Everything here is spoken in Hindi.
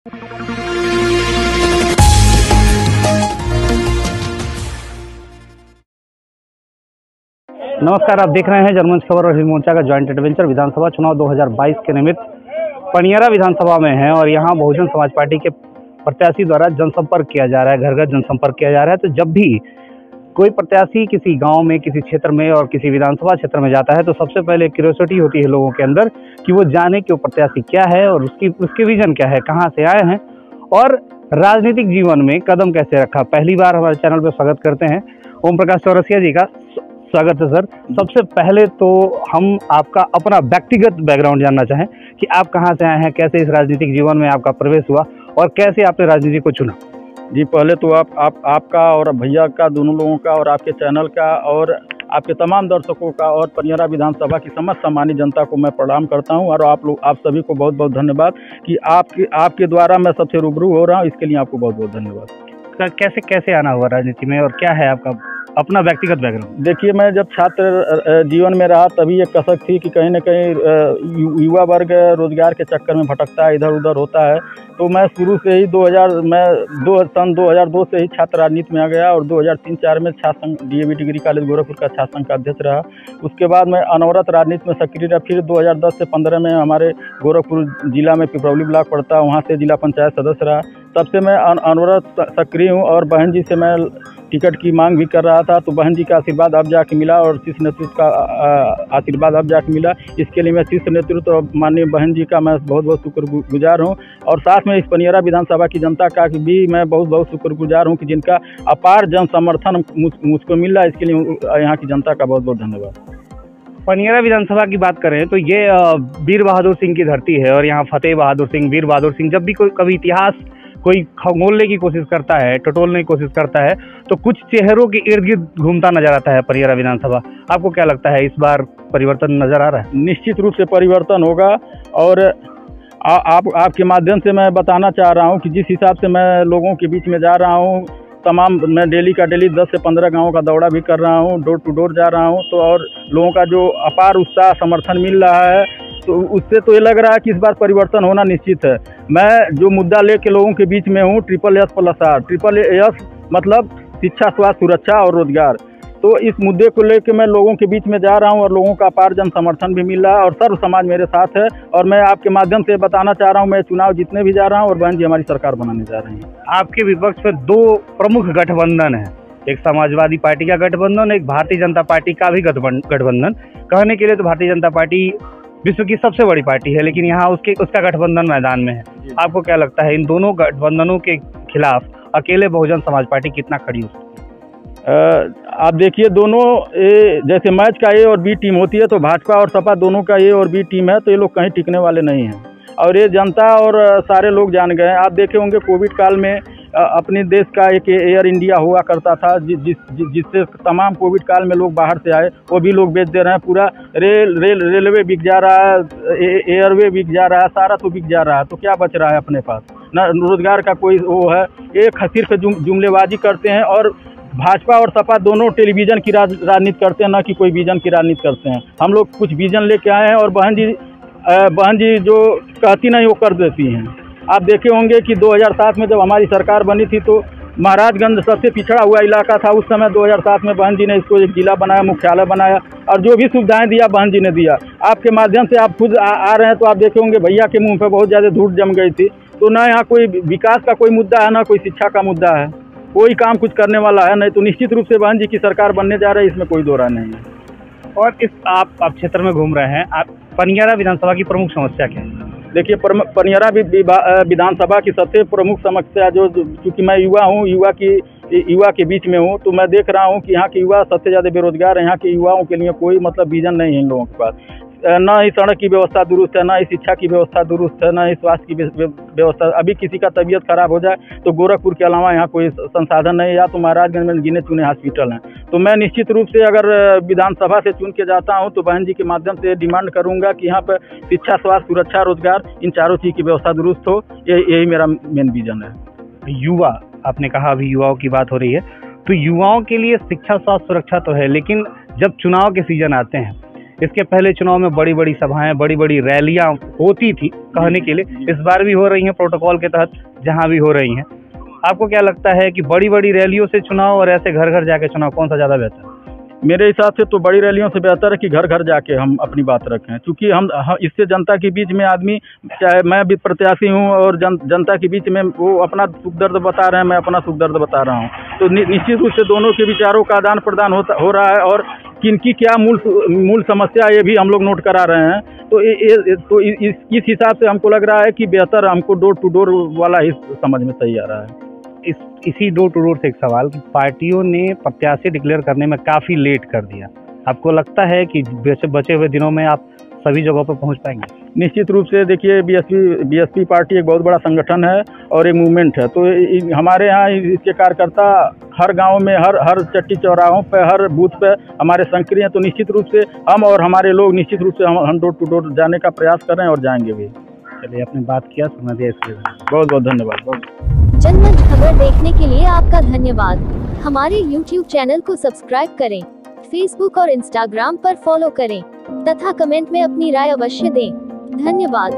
नमस्कार, आप देख रहे हैं जनमंच खबर और हिंद मोर्चा का ज्वाइंट एडवेंचर। विधानसभा चुनाव 2022 के निमित्त पनियारा विधानसभा में है और यहां बहुजन समाज पार्टी के प्रत्याशी द्वारा जनसंपर्क किया जा रहा है, घर घर जनसंपर्क किया जा रहा है। तो जब भी कोई प्रत्याशी किसी गांव में, किसी क्षेत्र में और किसी विधानसभा क्षेत्र में जाता है तो सबसे पहले क्यूरियोसिटी होती है लोगों के अंदर कि वो जाने कि वो प्रत्याशी क्या है और उसके विजन क्या है, कहाँ से आए हैं और राजनीतिक जीवन में कदम कैसे रखा। पहली बार हमारे चैनल पर स्वागत करते हैं ओम प्रकाश चौरसिया जी का। स्वागत है सर। सबसे पहले तो हम आपका अपना व्यक्तिगत बैकग्राउंड जानना चाहें कि आप कहां से आए हैं, कैसे इस राजनीतिक जीवन में आपका प्रवेश हुआ और कैसे आपने राजनीति को चुना। जी, पहले तो आपका और भैया का, दोनों लोगों का और आपके चैनल का और आपके तमाम दर्शकों का और पनियारा विधानसभा की समस्त सम्मानित जनता को मैं प्रणाम करता हूं और आप सभी को बहुत बहुत धन्यवाद कि आपके द्वारा मैं सबसे रूबरू हो रहा हूं। इसके लिए आपको बहुत बहुत धन्यवाद। कैसे आना हुआ राजनीति में और क्या है आपका अपना व्यक्तिगत बैकग्राउंड। देखिए, मैं जब छात्र जीवन में रहा तभी एक कसक थी कि कहीं न कहीं युवा वर्ग रोजगार के चक्कर में भटकता है, इधर उधर होता है। तो मैं शुरू से ही सन 2002 से ही छात्र राजनीति में आ गया और 2003-04 में छात्र संघ DAV डिग्री कॉलेज गोरखपुर का छात्र संघ का अध्यक्ष रहा। उसके बाद मैं अनवरत राजनीति में सक्रिय रहा। फिर 2010 से 15 में हमारे गोरखपुर जिला में पिपरौली ब्लॉक पड़ता है, वहाँ से जिला पंचायत सदस्य रहा। तब से मैं अनवरत सक्रिय हूँ और बहन जी से मैं टिकट की मांग भी कर रहा था, तो बहन जी का आशीर्वाद अब जाके मिला और शीर्ष नेतृत्व का आशीर्वाद अब जाके मिला। इसके लिए मैं शीर्ष नेतृत्व और माननीय बहन जी का मैं बहुत बहुत शुक्रगुजार हूं और साथ में इस पनियारा विधानसभा की जनता का भी मैं बहुत बहुत शुक्रगुजार हूं कि जिनका अपार जन समर्थन मुझको मिल रहा है। इसके लिए यहाँ की जनता का बहुत बहुत धन्यवाद। पनियारा विधानसभा की बात करें तो ये वीर बहादुर सिंह की धरती है और यहाँ फतेह बहादुर सिंह, वीर बहादुर सिंह, जब भी कभी इतिहास कोई खंगोलने की कोशिश करता है, टटोलने की कोशिश करता है तो कुछ चेहरों के इर्द गिर्द घूमता नजर आता है पनियारा विधानसभा। आपको क्या लगता है, इस बार परिवर्तन नजर आ रहा है? निश्चित रूप से परिवर्तन होगा और आपके माध्यम से मैं बताना चाह रहा हूं कि जिस हिसाब से मैं लोगों के बीच में जा रहा हूं, मैं डेली 10 से 15 गाँव का दौरा भी कर रहा हूँ, डोर टू डोर जा रहा हूँ, तो और लोगों का जो अपार उत्साह समर्थन मिल रहा है तो उससे तो ये लग रहा है कि इस बार परिवर्तन होना निश्चित है। मैं जो मुद्दा लेके लोगों के बीच में हूँ, SSS+R, SSS मतलब शिक्षा, स्वास्थ्य, सुरक्षा और रोजगार। तो इस मुद्दे को लेके मैं लोगों के बीच में जा रहा हूँ और लोगों का अपार जन समर्थन भी मिल रहा है और सर्व समाज मेरे साथ है। और मैं आपके माध्यम से बताना चाह रहा हूँ, मैं चुनाव जीतने भी जा रहा हूँ और बहन जी हमारी सरकार बनाने जा रही है। आपके विपक्ष में दो प्रमुख गठबंधन है, एक समाजवादी पार्टी का गठबंधन, एक भारतीय जनता पार्टी का भी गठबंधन। कहने के लिए तो भारतीय जनता पार्टी विश्व की सबसे बड़ी पार्टी है, लेकिन यहाँ उसका गठबंधन मैदान में है। आपको क्या लगता है इन दोनों गठबंधनों के खिलाफ अकेले बहुजन समाज पार्टी कितना खड़ी हो सकती है? आप देखिए, दोनों जैसे मैच का A और B टीम होती है तो भाजपा और सपा दोनों का A और B टीम है, तो ये लोग कहीं टिकने वाले नहीं हैं और ये जनता और सारे लोग जान गए हैं। आप देखे होंगे कोविड काल में अपने देश का एक एयर इंडिया हुआ करता था जिससे तमाम कोविड काल में लोग बाहर से आए, वो भी लोग बेच दे रहे हैं। पूरा रेलवे बिक जा रहा है, एयरवे बिक जा रहा है, सारा तो बिक जा रहा है। तो क्या बच रहा है अपने पास? न रोजगार का कोई वो है। एक सिर्फ जुमलेबाजी करते हैं और भाजपा और सपा दोनों टेलीविजन की राजनीति करते हैं, न कि कोई विजन की राजनीति करते हैं। हम लोग कुछ विजन लेके आए हैं और बहन जी जो कहती नहीं वो कर देती हैं। आप देखे होंगे कि 2007 में जब हमारी सरकार बनी थी तो महाराजगंज सबसे पिछड़ा हुआ इलाका था। उस समय 2007 में बहन जी ने इसको एक जिला बनाया, मुख्यालय बनाया और जो भी सुविधाएं दिया बहन जी ने दिया। आपके माध्यम से आप खुद आ रहे हैं तो आप देखे होंगे भैया के मुंह पे बहुत ज़्यादा धूल जम गई थी। तो ना यहाँ कोई विकास का कोई मुद्दा है, ना कोई शिक्षा का मुद्दा है, कोई काम कुछ करने वाला है नहीं। तो निश्चित रूप से बहन जी की सरकार बनने जा रही है, इसमें कोई दो राय नहीं है। और आप क्षेत्र में घूम रहे हैं, आप पनियारा विधानसभा की प्रमुख समस्या क्या है? देखिए, पनियारा विधानसभा की सबसे प्रमुख समस्या जो चूँकि मैं युवा हूँ, युवा के बीच में हूँ, तो मैं देख रहा हूँ कि यहाँ के युवा सबसे ज़्यादा बेरोजगार है। यहाँ के युवाओं के लिए कोई मतलब विजन नहीं है इन लोगों के पास। ना ही सड़क की व्यवस्था दुरुस्त है, ना ही शिक्षा की व्यवस्था दुरुस्त है, ना ही स्वास्थ्य की व्यवस्था। अभी किसी का तबीयत खराब हो जाए तो गोरखपुर के अलावा यहाँ कोई संसाधन नहीं है, या तो महाराजगंज में गिने चुने हॉस्पिटल हैं। तो मैं निश्चित रूप से अगर विधानसभा से चुन के जाता हूँ तो बहन जी के माध्यम से डिमांड करूँगा कि यहाँ पर शिक्षा, स्वास्थ्य, सुरक्षा, रोजगार, इन चारों चीज़ की व्यवस्था दुरुस्त हो। यही मेरा मेन विजन है। युवा, आपने कहा अभी युवाओं की बात हो रही है, तो युवाओं के लिए शिक्षा, स्वास्थ्य, सुरक्षा तो है, लेकिन जब चुनाव के सीजन आते हैं, इसके पहले चुनाव में बड़ी बड़ी सभाएं, बड़ी बड़ी रैलियां होती थी कहने के लिए, इस बार भी हो रही हैं प्रोटोकॉल के तहत जहां भी हो रही हैं। आपको क्या लगता है कि बड़ी बड़ी रैलियों से चुनाव और ऐसे घर घर जाके चुनाव कौन सा ज़्यादा बेहतर है? मेरे हिसाब से तो बड़ी रैलियों से बेहतर है कि घर घर जाके हम अपनी बात रखें, क्योंकि हम इससे जनता के बीच में आदमी, चाहे मैं भी प्रत्याशी हूं और जनता के बीच में वो अपना सुख दर्द बता रहे हैं, मैं अपना सुख दर्द बता रहा हूं, तो निश्चित रूप से दोनों के विचारों का आदान प्रदान हो रहा है और किनकी क्या मूल समस्या ये भी हम लोग नोट करा रहे हैं। तो इस हिसाब से हमको लग रहा है कि बेहतर हमको डोर टू डोर वाला ही समझ में सही आ रहा है। इसी डोर टू डोर से एक सवाल कि पार्टियों ने प्रत्याशी डिक्लेयर करने में काफ़ी लेट कर दिया, आपको लगता है कि बचे हुए दिनों में आप सभी जगहों पर पहुंच पाएंगे? निश्चित रूप से देखिए, बीएसपी पार्टी एक बहुत बड़ा संगठन है और एक मूवमेंट है, तो हमारे यहाँ इसके कार्यकर्ता हर गांव में, हर चट्टी चौराहों पे, हर बूथ पे हमारे सक्रिय हैं। तो निश्चित रूप से हम और हमारे लोग निश्चित रूप से हम डोर टू डोर जाने का प्रयास कर रहे हैं और जाएंगे भी। चलिए, आपने बात किया, समय दिया, इसके लिए बहुत बहुत धन्यवाद। जनमंच खबर देखने के लिए आपका धन्यवाद। हमारे YouTube चैनल को सब्सक्राइब करें, Facebook और Instagram पर फॉलो करें तथा कमेंट में अपनी राय अवश्य दें। धन्यवाद।